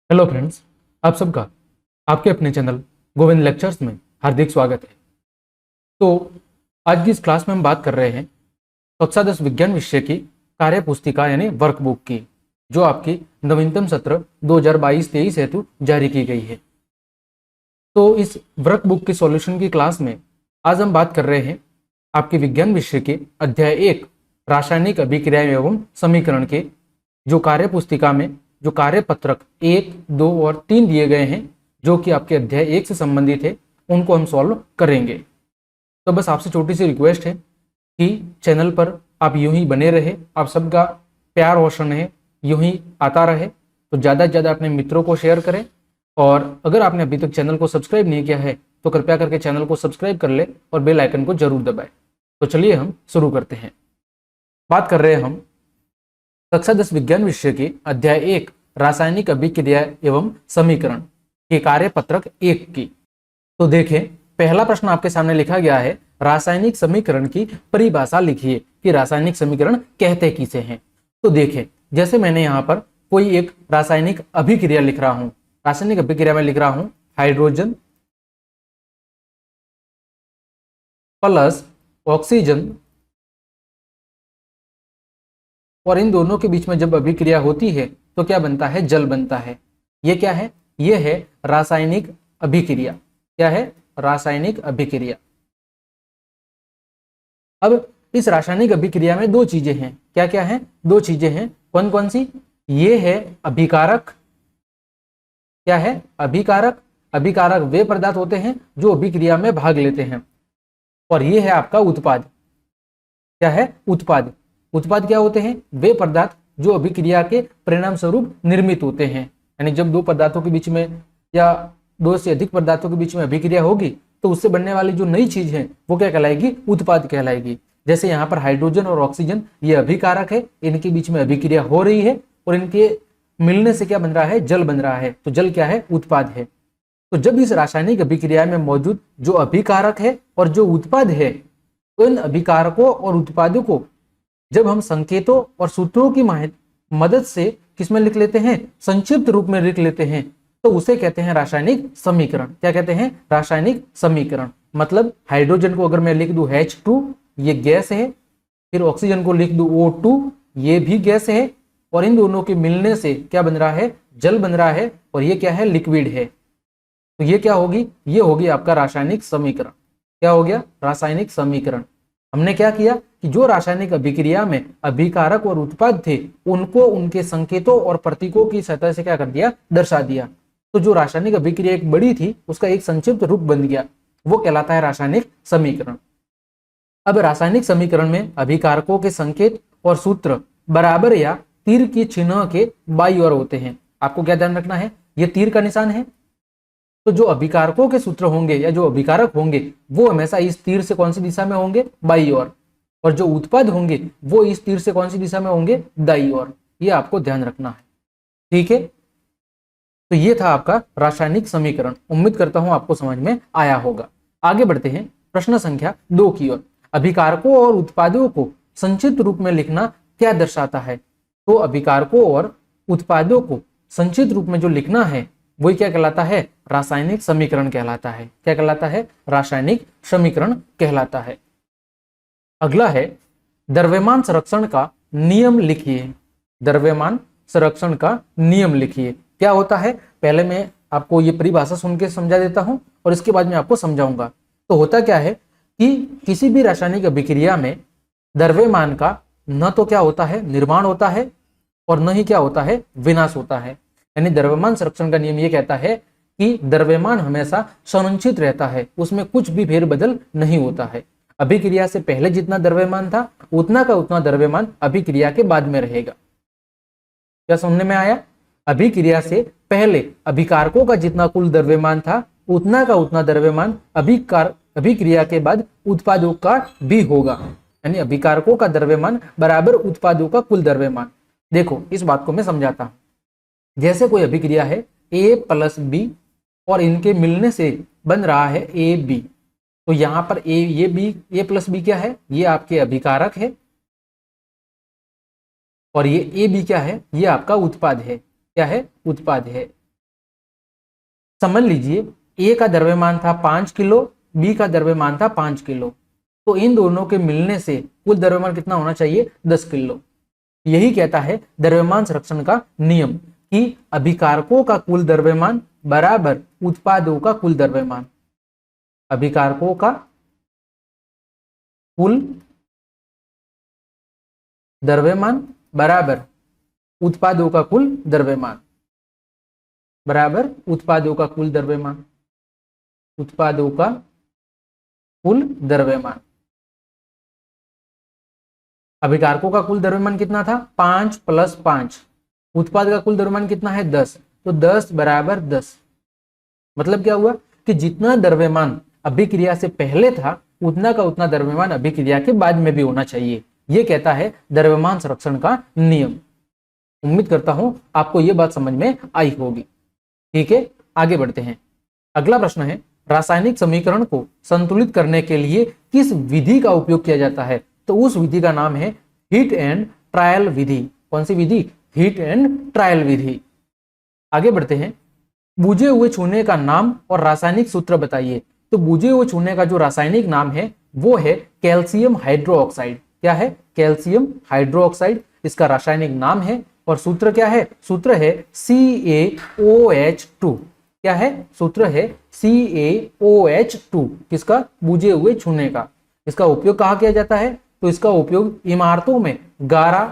Hello friends, आप सबका आपके अपने चैनल गोविंद लेक्चर्स में हार्दिक स्वागत है। तो आज की इस क्लास में हम बात कर रहे हैं कक्षा 10 विज्ञान विषय की कार्य पुस्तिका यानी वर्कबुक की, जो आपकी नवीनतम सत्र 2022-23 हेतु जारी की गई है। तो इस वर्कबुक की सॉल्यूशन की क्लास में आज हम बात कर रहे हैं आपके विज्ञान विषय के अध्याय 1 रासायनिक अभिक्रिया एवं समीकरण के जो कार्य पुस्तिका में जो कार्य पत्रक 1, 2 और 3 दिए गए हैं, जो कि आपके अध्याय 1 से संबंधित है, उनको हम सॉल्व करेंगे। तो बस आपसे छोटी सी रिक्वेस्ट है कि चैनल पर आप यूं ही बने रहे, आप सबका प्यार रोशन है यूं ही आता रहे। तो ज़्यादा से ज़्यादा अपने मित्रों को शेयर करें, और अगर आपने अभी तक चैनल को सब्सक्राइब नहीं किया है तो कृपया करके चैनल को सब्सक्राइब कर ले और बेल आइकन को जरूर दबाएं। तो चलिए हम शुरू करते हैं। बात कर रहे हैं हम कक्षा 10 विज्ञान विषय के अध्याय 1 रासायनिक अभिक्रिया एवं समीकरण के कार्य पत्रक 1 की। तो देखें, पहला प्रश्न आपके सामने लिखा गया है, रासायनिक समीकरण की परिभाषा लिखिए कि रासायनिक समीकरण कहते किसे हैं। तो देखें, जैसे मैंने यहाँ पर कोई एक रासायनिक अभिक्रिया लिख रहा हूं, रासायनिक अभिक्रिया में लिख रहा हूं हाइड्रोजन प्लस ऑक्सीजन, और इन दोनों के बीच में जब अभिक्रिया होती है तो क्या बनता है? जल बनता है। ये क्या है? ये है रासायनिक अभिक्रिया। क्या है? रासायनिक अभिक्रिया। अब इस रासायनिक अभिक्रिया में दो चीजें हैं। क्या क्या है? दो चीजें हैं। कौन कौन सी? ये है अभिकारक। क्या है? अभिकारक। अभिकारक वे पदार्थ होते हैं जो अभिक्रिया में भाग लेते हैं। और ये है आपका उत्पाद। क्या है? उत्पाद। उत्पाद क्या होते हैं? वे पदार्थ जो अभिक्रिया के परिणाम स्वरूप निर्मित होते हैं। यानी जब दो पदार्थों के बीच में या दो से अधिक पदार्थों के बीच में अभिक्रिया होगी तो उससे बनने वाली जो नई चीज है वो क्या कहलाएगी? उत्पाद कहलाएगी। जैसे यहाँ पर हाइड्रोजन और ऑक्सीजन ये अभिकारक है, इनके बीच में अभिक्रिया हो रही है और इनके मिलने से क्या बन रहा है? जल बन रहा है। तो जल क्या है? उत्पाद है। तो जब इस रासायनिक अभिक्रिया में मौजूद जो अभिकारक है और जो उत्पाद है, उन अभिकारकों और उत्पादों को जब हम संकेतों और सूत्रों की मदद से किसमें लिख लेते हैं? संक्षिप्त रूप में लिख लेते हैं, तो उसे कहते हैं रासायनिक समीकरण। क्या कहते हैं? रासायनिक समीकरण। मतलब हाइड्रोजन को अगर मैं लिख दूं H2, ये गैस है, फिर ऑक्सीजन को लिख दूं O2, ये भी गैस है, और इन दोनों के मिलने से क्या बन रहा है? जल बन रहा है, और ये क्या है? लिक्विड है। तो ये क्या होगी? ये होगी आपका रासायनिक समीकरण। क्या हो गया? रासायनिक समीकरण। हमने क्या किया कि जो रासायनिक अभिक्रिया में अभिकारक और उत्पाद थे उनको उनके संकेतों और प्रतीकों की सहायता से क्या कर दिया? दर्शा दिया। तो जो रासायनिक अभिक्रिया एक बड़ी थी उसका एक संक्षिप्त रूप बन गया, वो कहलाता है रासायनिक समीकरण। अब रासायनिक समीकरण में अभिकारकों के संकेत और सूत्र बराबर या तीर के चिन्ह के बाईं ओर होते हैं। आपको क्या ध्यान रखना है? ये तीर का निशान है, तो जो अभिकारकों के सूत्र होंगे या जो अभिकारक होंगे वो हमेशा इस तीर से कौन सी दिशा में होंगे? बाईं ओर। और जो उत्पाद होंगे वो इस तीर से कौन सी दिशा में होंगे? दाईं ओर। ये आपको ध्यान रखना है। ठीक है, तो ये था आपका रासायनिक समीकरण। उम्मीद करता हूं आपको समझ में आया होगा। आगे बढ़ते हैं प्रश्न संख्या 2 की ओर। अभिकारकों और उत्पादों को संक्षिप्त रूप में लिखना क्या दर्शाता है? तो अभिकारकों और उत्पादों को संक्षिप्त रूप में जो लिखना है वही क्या कहलाता है? रासायनिक समीकरण कहलाता है। क्या कहलाता है? रासायनिक समीकरण कहलाता है। अगला है द्रव्यमान संरक्षण का नियम लिखिए। द्रव्यमान संरक्षण का नियम लिखिए। क्या होता है? पहले मैं आपको ये परिभाषा सुन के समझा देता हूं और इसके बाद मैं आपको समझाऊंगा। तो होता क्या है कि किसी भी रासायनिक अभिक्रिया में द्रव्यमान का न तो क्या होता है? निर्माण होता है, और न ही क्या होता है? विनाश होता है। यानी द्रव्यमान संरक्षण का नियम ये कहता है कि द्रव्यमान हमेशा संरक्षित रहता है, उसमें कुछ भी फेरबदल नहीं होता है। अभिक्रिया से पहले जितना द्रव्यमान था उतना का उतना द्रव्यमान अभिक्रिया के बाद में रहेगा। क्या समझने में आया? अभिक्रिया से पहले अभिकारकों का जितना कुल द्रव्यमान था उतना का उतना द्रव्यमान अभिक्रिया के बाद उत्पादों का भी होगा। यानी अभिकारकों का द्रव्यमान बराबर उत्पादों का कुल द्रव्यमान। देखो, इस बात को मैं समझाता हूं। जैसे कोई अभिक्रिया है A+B और इनके मिलने से बन रहा है AB, तो यहां पर A+B क्या है? ये आपके अभिकारक है, और ये AB क्या है? ये आपका उत्पाद है। क्या है? उत्पाद है। समझ लीजिए ए का द्रव्यमान था 5 किलो, बी का द्रव्यमान था 5 किलो, तो इन दोनों के मिलने से कुल द्रव्यमान कितना होना चाहिए? 10 किलो। यही कहता है द्रव्यमान संरक्षण का नियम कि अभिकारकों का कुल द्रव्यमान बराबर उत्पादों का कुल द्रव्यमान। अभिकारकों का कुल द्रव्यमान बराबर उत्पादों का कुल द्रव्यमान, बराबर उत्पादों का कुल द्रव्यमान, उत्पादों का कुल द्रव्यमान। अभिकारकों का कुल द्रव्यमान कितना था? 5 + 5। उत्पाद का कुल द्रव्यमान कितना है? 10। तो 10 बराबर 10। मतलब क्या हुआ कि जितना द्रव्यमान अभिक्रिया से पहले था उतना का उतना द्रव्यमान अभिक्रिया के बाद में भी होना चाहिए। यह कहता है द्रव्यमान संरक्षण का नियम। उम्मीद करता हूं आपको यह बात समझ में आई होगी। ठीक है, आगे बढ़ते हैं। अगला प्रश्न है, रासायनिक समीकरण को संतुलित करने के लिए किस विधि का उपयोग किया जाता है? तो उस विधि का नाम है हीट एंड ट्रायल विधि। कौन सी विधि? हीट एंड ट्रायल विधि। आगे बढ़ते हैं। बुझे हुए चूने का नाम और रासायनिक सूत्र बताइए। तो बुझे हुए चूने का जो रासायनिक नाम है वो है कैल्शियम हाइड्रोक्साइड। क्या है? कैल्शियम हाइड्रोक्साइड इसका रासायनिक नाम है। और सूत्र क्या है? सूत्र है CaOH2। क्या है? सूत्र है CaOH2। किसका? बुझे हुए चूने का। इसका उपयोग कहाँ किया जाता है? तो इसका उपयोग इमारतों में गारा,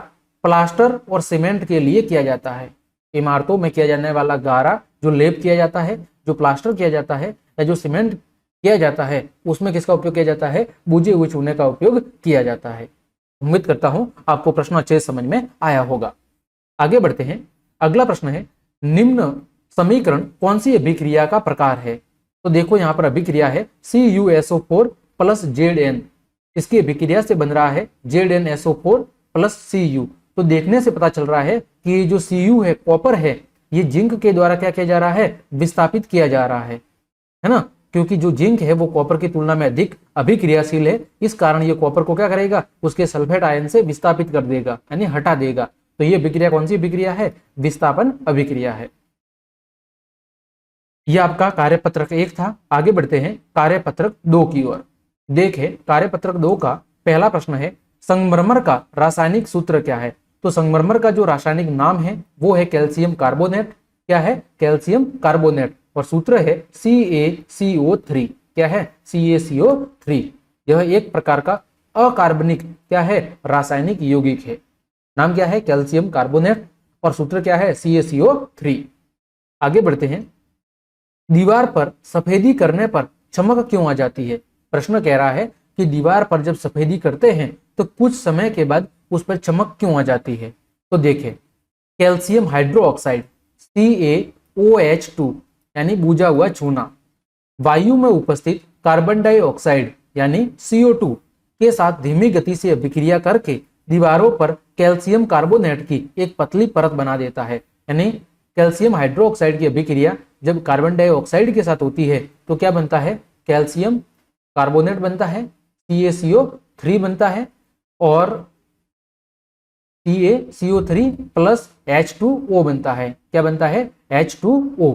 प्लास्टर और सीमेंट के लिए किया जाता है। इमारतों में किया जाने वाला गारा जो लेप किया जाता है, जो प्लास्टर किया जाता है या जो सीमेंट किया जाता है, उसमें किसका उपयोग किया जाता है? बुझे हुए चूने का उपयोग किया जाता है। उम्मीद करता हूं आपको प्रश्न अच्छे से समझ में आया होगा। आगे बढ़ते हैं। अगला प्रश्न है, निम्न समीकरण कौन सी अभिक्रिया का प्रकार है? तो देखो यहां पर अभिक्रिया है CuSO4 + Zn। इसकी अभिक्रिया से बन रहा है ZnSO4 + Cu। तो देखने से पता चल रहा है कि ये जो Cu है, कॉपर है, ये जिंक के द्वारा क्या किया जा रहा है? विस्थापित किया जा रहा है ना? क्योंकि जो जिंक है वो कॉपर की तुलना में अधिक अभिक्रियाशील है। इस कारण ये कॉपर को क्या करेगा? उसके सल्फेट आयन से विस्थापित कर देगा, यानी हटा देगा। तो ये अभिक्रिया कौन सी अभिक्रिया है? विस्थापन अभिक्रिया है। यह आपका कार्यपत्रक 1 था। आगे बढ़ते हैं कार्यपत्रक 2 की ओर। देखें कार्यपत्रक 2 का पहला प्रश्न है, संगमरमर का रासायनिक सूत्र क्या है? तो संगमरमर का जो रासायनिक नाम है वो है कैल्शियम कार्बोनेट। क्या है? Calcium carbonate. और सूत्र है CaCO3। क्या है? CaCO3। यह एक प्रकार का अकार्बनिक क्या है? रासायनिक यौगिक है। नाम क्या है? Calcium carbonate. और सूत्र क्या है? CaCO3। आगे बढ़ते हैं। दीवार पर सफेदी करने पर चमक क्यों आ जाती है? प्रश्न कह रहा है कि दीवार पर जब सफेदी करते हैं तो कुछ समय के बाद उस पर चमक क्यों आ जाती है? तो देखें कैल्शियम हाइड्रोक्साइड CaOH2 यानी बुझा हुआ चूना वायु में उपस्थित कार्बन डाइऑक्साइड यानी CO2 के साथ धीमी गति से अभिक्रिया करके दीवारों पर कैल्शियम कार्बोनेट की एक पतली परत बना देता है। यानी कैल्शियम हाइड्रोक्साइड की अभिक्रिया जब कार्बन डाइऑक्साइड के साथ होती है तो क्या बनता है? कैल्शियम कार्बोनेट बनता है, CaCO3 बनता है और CaCO3 + H2O बनता है। क्या बनता है? H2O।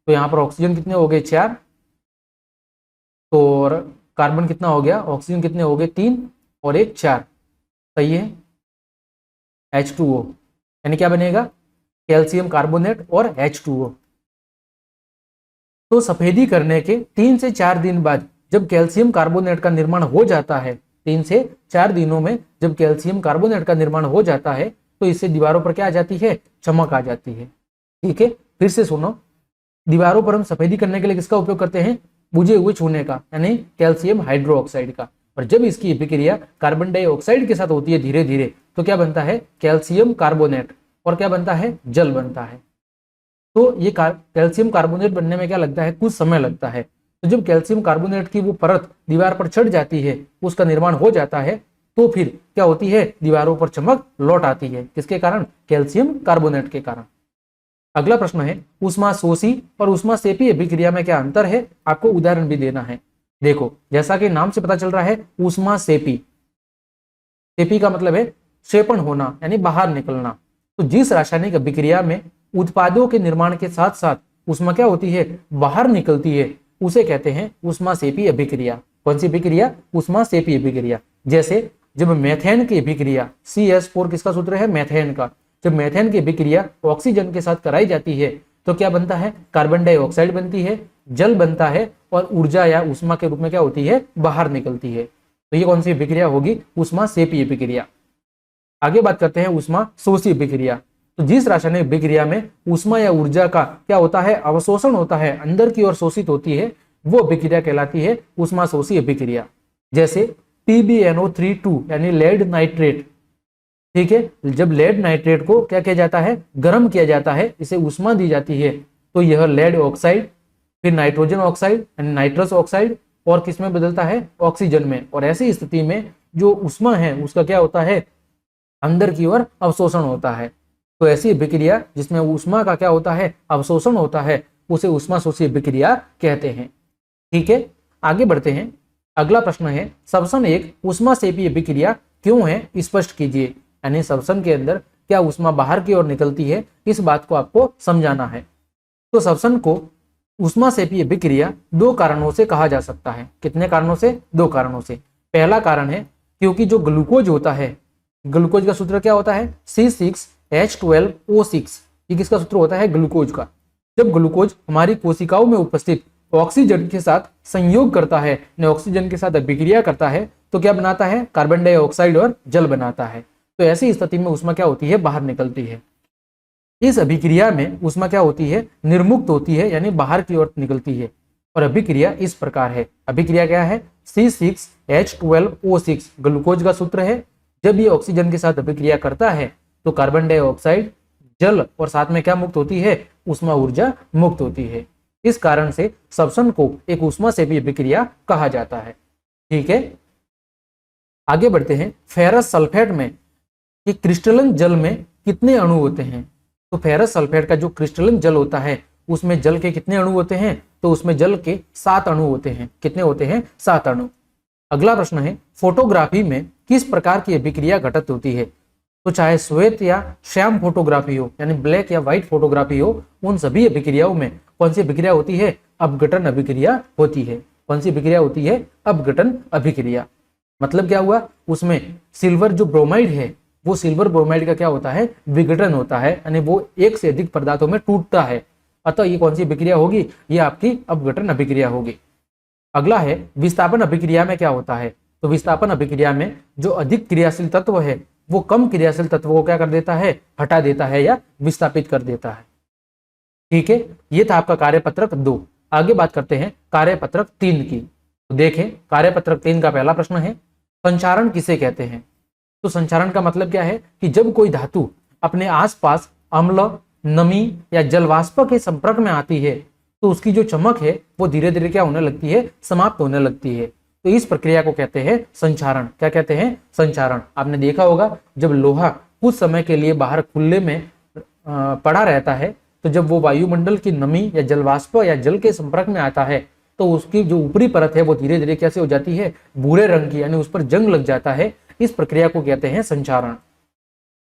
तो यहां पर ऑक्सीजन कितने हो गए? 4। तो और कार्बन कितना हो गया? ऑक्सीजन कितने हो गए? 3 और 1 4। सही है, H2O। यानी क्या बनेगा? कैल्शियम कार्बोनेट और H2O। तो सफेदी करने के 3 से 4 दिन बाद जब कैल्शियम कार्बोनेट का निर्माण हो जाता है, 3 से 4 दिनों में जब कैल्शियम कार्बोनेट का निर्माण हो जाता है तो इससे दीवारों पर क्या आ जाती है? चमक आ जाती है। ठीक है, फिर से सुनो। दीवारों पर हम सफेदी करने के लिए किसका उपयोग करते हैं? बुझे हुए चूने का, यानी कैल्शियम हाइड्रोक्साइड का। और जब इसकी अभिक्रिया कार्बन डाइऑक्साइड के साथ होती है धीरे धीरे तो क्या बनता है? Calcium carbonate. और क्या बनता है? जल बनता है। तो ये कैल्शियम कार्बोनेट बनने में क्या लगता है? कुछ समय लगता है। तो जब कैल्शियम कार्बोनेट की वो परत दीवार पर चढ़ जाती है, उसका निर्माण हो जाता है, तो फिर क्या होती है? दीवारों पर चमक लौट आती है। किसके कारण? कैल्शियम कार्बोनेट के कारण। अगला प्रश्न है, ऊष्माशोषी और ऊष्माक्षेपी अभिक्रिया में क्या अंतर है? आपको उदाहरण भी देना है। देखो जैसा कि नाम से पता चल रहा है ऊष्माक्षेपी, क्षेपी का मतलब है क्षेपण होना यानी बाहर निकलना। तो जिस रासायनिक अभिक्रिया में उत्पादों के निर्माण के साथ साथ ऊष्मा क्या होती है, बाहर निकलती है, उसे कहते हैं ऊष्माक्षेपी अभिक्रिया। कौन सी अभिक्रिया, ऊष्माक्षेपी अभिक्रिया। जैसे जब मेथेन की अभिक्रिया, CH4 किसका सूत्र है, मेथेन का, जब मेथेन की अभिक्रिया ऑक्सीजन के साथ कराई जाती है तो क्या बनता है, कार्बन डाइऑक्साइड बनती है, जल बनता है और ऊर्जा या ऊष्मा के रूप में क्या होती है, बाहर निकलती है। तो ये कौन सी अभिक्रिया होगी, ऊष्माक्षेपी अभिक्रिया। आगे बात करते हैं ऊष्मा शोषी अभिक्रिया। तो जिस रासायनिक अभिक्रिया में ऊष्मा या ऊर्जा का क्या होता है, अवशोषण होता है, अंदर की ओर शोषित होती है, वो अभिक्रिया कहलाती है ऊष्मा शोषी अभिक्रिया। जैसे PbNO3 यानी लेड नाइट्रेट, ठीक है, जब लेड नाइट्रेट को क्या किया जाता है, गर्म किया जाता है, इसे ऊष्मा दी जाती है, तो यह लेड ऑक्साइड, फिर नाइट्रोजन ऑक्साइड यानी नाइट्रस ऑक्साइड, और किस में बदलता है, ऑक्सीजन में। और ऐसी स्थिति में जो ऊष्मा है उसका क्या होता है, अंदर की ओर अवशोषण होता है। तो ऐसी अभिक्रिया जिसमें ऊष्मा का क्या होता है, अवशोषण होता है, उसे ऊष्मा शोषी अभिक्रिया कहते हैं। ठीक है, आगे बढ़ते हैं। अगला प्रश्न है, श्वसन एक ऊष्माक्षेपी अभिक्रिया क्यों है, स्पष्ट कीजिए। यानी श्वसन के अंदर क्या ऊष्मा बाहर की ओर निकलती है, इस बात को आपको समझाना है। तो श्वसन को ऊष्माक्षेपी अभिक्रिया दो कारणों से कहा जा सकता है। कितने कारणों से, दो कारणों से। पहला कारण है क्योंकि जो ग्लूकोज होता है, ग्लूकोज का सूत्र क्या होता है, C6H12O6, ये किसका सूत्र होता है, ग्लूकोज का। जब ग्लूकोज हमारी कोशिकाओं में उपस्थित ऑक्सीजन के साथ संयोग करता है, ऑक्सीजन के साथ अभिक्रिया करता है, तो क्या बनाता है, कार्बन डाइऑक्साइड और जल बनाता है। तो ऐसी स्थिति में ऊष्मा क्या होती है, बाहर निकलती है। इस अभिक्रिया में ऊष्मा क्या होती है, निर्मुक्त होती है, यानी बाहर की ओर निकलती है। और अभिक्रिया इस प्रकार है, अभिक्रिया क्या है, C6H12O6 ग्लूकोज का सूत्र है। जब ये ऑक्सीजन के साथ अभिक्रिया करता है तो कार्बन डाइऑक्साइड, जल और साथ में क्या मुक्त होती है, ऊष्मा ऊर्जा मुक्त होती है। इस कारण से श्वसन को एक ऊष्माक्षेपी अभिक्रिया कहा जाता है। ठीक है, आगे बढ़ते हैं। फेरस सल्फेट में कि क्रिस्टलन जल में कितने अणु होते हैं। तो फेरस सल्फेट का जो क्रिस्टलन जल होता है उसमें जल के कितने अणु होते हैं, तो उसमें जल के 7 अणु होते हैं। कितने होते हैं, 7 अणु। अगला प्रश्न है, फोटोग्राफी में किस प्रकार की अभिक्रिया घटित होती है। तो चाहे श्वेत या श्याम फोटोग्राफी हो, यानी ब्लैक या व्हाइट फोटोग्राफी हो, उन सभी अभिक्रियाओं में कौन सी अभिक्रिया होती है, अपघटन अभिक्रिया होती है। कौन सी अभिक्रिया होती है, अपघटन अभिक्रिया। मतलब क्या हुआ, उसमें सिल्वर जो ब्रोमाइड है, वो सिल्वर ब्रोमाइड का क्या होता है, विघटन होता है, यानी वो एक से अधिक पदार्थों में टूटता है। अतः ये कौन सी अभिक्रिया होगी, ये आपकी अपघटन अभिक्रिया होगी। अगला है, विस्थापन अभिक्रिया में क्या होता है। तो विस्थापन अभिक्रिया में जो अधिक क्रियाशील तत्व है वो कम क्रियाशील तत्व को क्या कर देता है, हटा देता है या विस्थापित कर देता है। ठीक है, ये था आपका कार्यपत्रक 2। आगे बात करते हैं कार्यपत्रक 3 की। तो देखें, कार्यपत्रक 3 का पहला प्रश्न है, संचारण किसे कहते हैं। तो संचारण का मतलब क्या है कि जब कोई धातु अपने आसपास अम्ल, नमी या जलवाष्प के संपर्क में आती है तो उसकी जो चमक है वो धीरे धीरे क्या होने लगती है, समाप्त होने लगती है। तो इस प्रक्रिया को कहते हैं संचारण। क्या कहते हैं, संचारण। आपने देखा होगा जब लोहा कुछ समय के लिए बाहर खुले में पड़ा रहता है, तो जब वो वायुमंडल की नमी या जलवाष्प या जल के संपर्क में आता है तो उसकी जो ऊपरी परत है वो धीरे धीरे कैसे हो जाती है, भूरे रंग की, यानी उस पर जंग लग जाता है। इस प्रक्रिया को कहते हैं संचारण।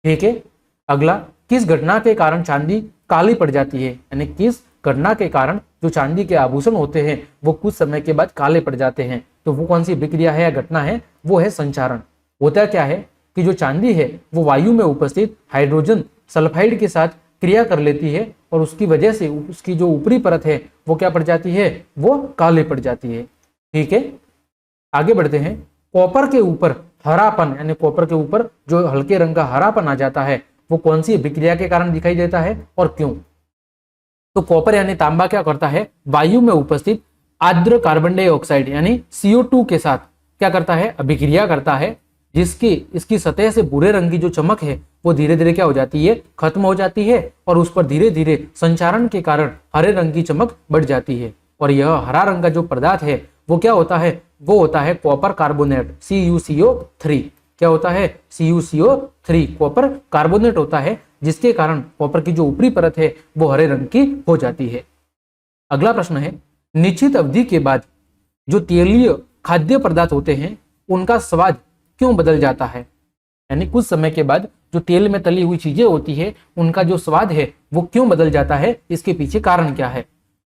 ठीक है, अगला, किस घटना के कारण चांदी काली पड़ जाती है। यानी किस घटना के कारण जो चांदी के आभूषण होते हैं वो कुछ समय के बाद काले पड़ जाते हैं। तो वो कौन सी विक्रिया है या घटना है, वो है संचारण। होता क्या है कि जो चांदी है वो वायु में उपस्थित हाइड्रोजन सल्फाइड के साथ क्रिया कर लेती है और उसकी वजह से उसकी जो ऊपरी परत है वो क्या पड़ जाती है, वो काली पड़ जाती है। ठीक है, आगे बढ़ते हैं। कॉपर के ऊपर हरापन, यानी कॉपर के ऊपर जो हल्के रंग का हरापन आ जाता है वो कौन सी विक्रिया के कारण दिखाई देता है और क्यों। तो कॉपर यानी तांबा क्या करता है, वायु में उपस्थित आर्द्र कार्बन डाइऑक्साइड यानी CO2 के साथ क्या करता है, अभिक्रिया करता है, जिसकी इसकी सतह से भूरे रंग की जो चमक है वो धीरे धीरे क्या हो जाती है, खत्म हो जाती है और उस पर धीरे धीरे संचारण के कारण हरे रंग की चमक बढ़ जाती है। और यह हरा रंग का जो पदार्थ है वो क्या होता है, वो होता है कॉपर कार्बोनेट, CuCO3। क्या होता है, CuCO3 कॉपर कार्बोनेट होता है, जिसके कारण कॉपर की जो ऊपरी परत है वो हरे रंग की हो जाती है। अगला प्रश्न है, निश्चित अवधि के बाद जो तेलीय खाद्य पदार्थ होते हैं उनका स्वाद क्यों बदल जाता है। यानी कुछ समय के बाद जो तेल में तली हुई चीजें होती है उनका जो स्वाद है वो क्यों बदल जाता है, इसके पीछे कारण क्या है।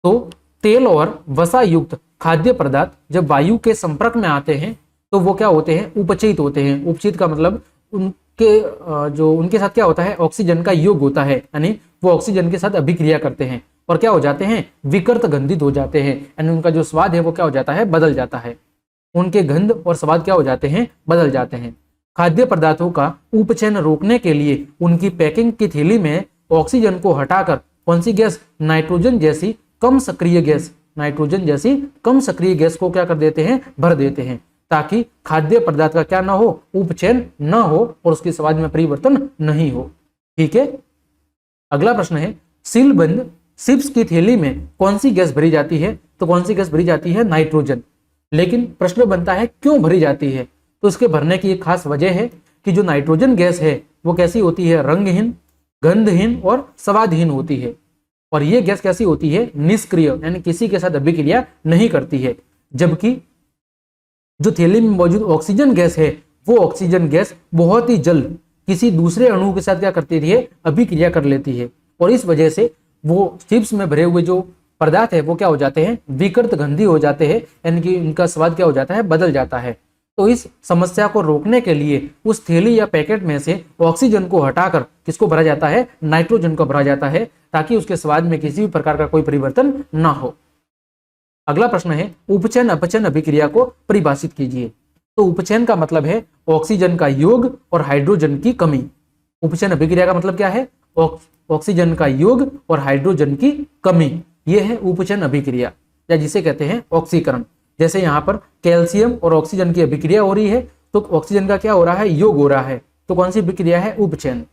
तो तेल और वसा युक्त खाद्य पदार्थ जब वायु के संपर्क में आते हैं तो वो क्या होते हैं, उपचित होते हैं। उपचित का मतलब उनके साथ क्या होता है, ऑक्सीजन का योग होता है, यानी वो ऑक्सीजन के साथ अभिक्रिया करते हैं और क्या हो जाते हैं, विकृत गंधित हो जाते हैं, यानी उनका जो स्वाद है वो क्या हो जाता है, बदल जाता है। उनके गंध और स्वाद क्या हो जाते हैं, बदल जाते हैं। खाद्य पदार्थों का उपचयन रोकने के लिए उनकी पैकिंग की थैली में ऑक्सीजन को हटाकर कौन सी गैस, नाइट्रोजन जैसी कम सक्रिय गैस को क्या कर देते हैं, भर देते हैं, ताकि खाद्य पदार्थ का क्या ना हो, उपचयन न हो और उसके स्वाद में परिवर्तन नहीं हो। ठीक है। अगला प्रश्न है, सीलबंद चिप्स की थैली में कौन सी गैस भरी जाती है, तो कौन सी गैस भरी जाती है, नाइट्रोजन। लेकिन प्रश्न बनता है क्यों भरी जाती है, तो इसके भरने की एक खास वजह है कि जो नाइट्रोजन गैस है वो कैसी होती है, रंगहीन, गंधहीन और स्वादहीन होती है। और ये गैस कैसी होती है, निष्क्रिय, यानी किसी के साथ अभिक्रिया नहीं करती है। जबकि जो थैली में मौजूद ऑक्सीजन गैस है वो ऑक्सीजन गैस बहुत ही जल्द किसी दूसरे अणु के साथ क्या करती है, अभिक्रिया कर लेती है। और इस वजह से वो चिप्स में भरे हुए जो पदार्थ है वो क्या हो जाते हैं, विकृत गंधी हो जाते हैं, यानी कि इनका स्वाद क्या हो जाता है, बदल जाता है। तो इस समस्या को रोकने के लिए उस थैली या पैकेट में से ऑक्सीजन को हटाकर किसको भरा जाता है, नाइट्रोजन को भरा जाता है, ताकि उसके स्वाद में किसी भी प्रकार का कोई परिवर्तन ना हो। अगला प्रश्न है, उपचयन अपचयन अभिक्रिया को परिभाषित कीजिए। तो उपचयन का मतलब है ऑक्सीजन का योग और हाइड्रोजन की कमी। उपचयन अभिक्रिया का मतलब क्या है, ऑक्सीजन का योग और हाइड्रोजन की कमी, यह है उपचयन अभिक्रिया, या जिसे कहते हैं ऑक्सीकरण। जैसे यहाँ पर कैल्शियम और ऑक्सीजन की अभिक्रिया हो रही है तो ऑक्सीजन का क्या हो रहा है, योग हो रहा है, तो कौन सी अभिक्रिया है, उपचयन।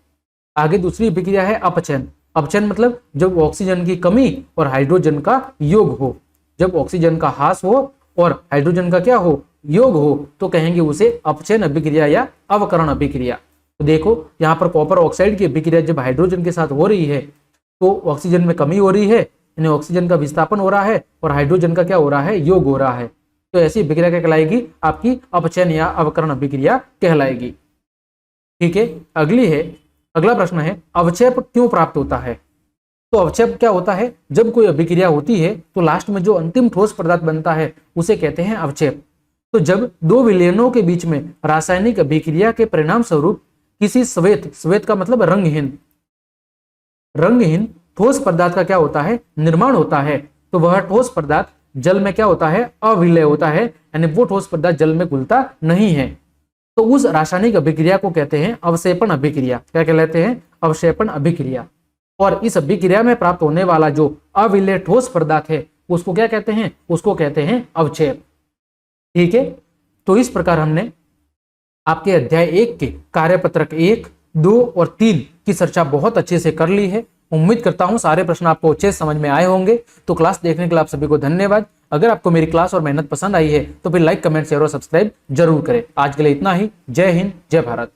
आगे दूसरी अभिक्रिया है अपचयन। अपचयन मतलब जब ऑक्सीजन की कमी और हाइड्रोजन का योग हो, जब ऑक्सीजन का ह्रास हो और हाइड्रोजन का क्या हो, योग हो, तो कहेंगे उसे अपचयन अभिक्रिया या अवकरण अभिक्रिया। तो देखो यहाँ पर कॉपर ऑक्साइड की अभिक्रिया जब हाइड्रोजन के साथ हो रही है तो ऑक्सीजन में कमी हो रही है, यानी ऑक्सीजन का विस्थापन हो रहा है और हाइड्रोजन का क्या हो रहा है, योग हो रहा है। तो ऐसी अभिक्रिया क्या कहलाएगी, आपकी अपचयन या अवकरण अभिक्रिया कहलाएगी। ठीक है। अगला प्रश्न है, अवक्षेप क्यों प्राप्त होता है। तो अवक्षेप क्या होता है, जब कोई अभिक्रिया होती है तो लास्ट में जो अंतिम ठोस पदार्थ बनता है उसे कहते हैं अवक्षेप। तो जब दो विलयनों के बीच में रासायनिक अभिक्रिया के परिणाम स्वरूप किसी श्वेत का मतलब रंगहीन ठोस पदार्थ का क्या होता है, निर्माण होता है, तो वह ठोस पदार्थ जल में क्या होता है, अविलय होता है, यानी वो ठोस पदार्थ जल में घुलता नहीं है। तो उस रासायनिक अभिक्रिया को कहते हैं अवक्षेपण अभिक्रिया। क्या कहलाते हैं, अवक्षेपण अभिक्रिया। और इस अभिक्रिया में प्राप्त होने वाला जो अविलय ठोस पदार्थ है उसको क्या कहते हैं, उसको कहते हैं अवक्षेप। ठीक है। तो इस प्रकार हमने आपके अध्याय 1 के कार्यपत्रक 1, 2 और 3 की चर्चा बहुत अच्छे से कर ली है। उम्मीद करता हूं सारे प्रश्न आपको अच्छे समझ में आए होंगे। तो क्लास देखने के लिए आप सभी को धन्यवाद। अगर आपको मेरी क्लास और मेहनत पसंद आई है तो फिर लाइक, कमेंट, शेयर और सब्सक्राइब जरूर करें। आज के लिए इतना ही। जय हिंद, जय भारत।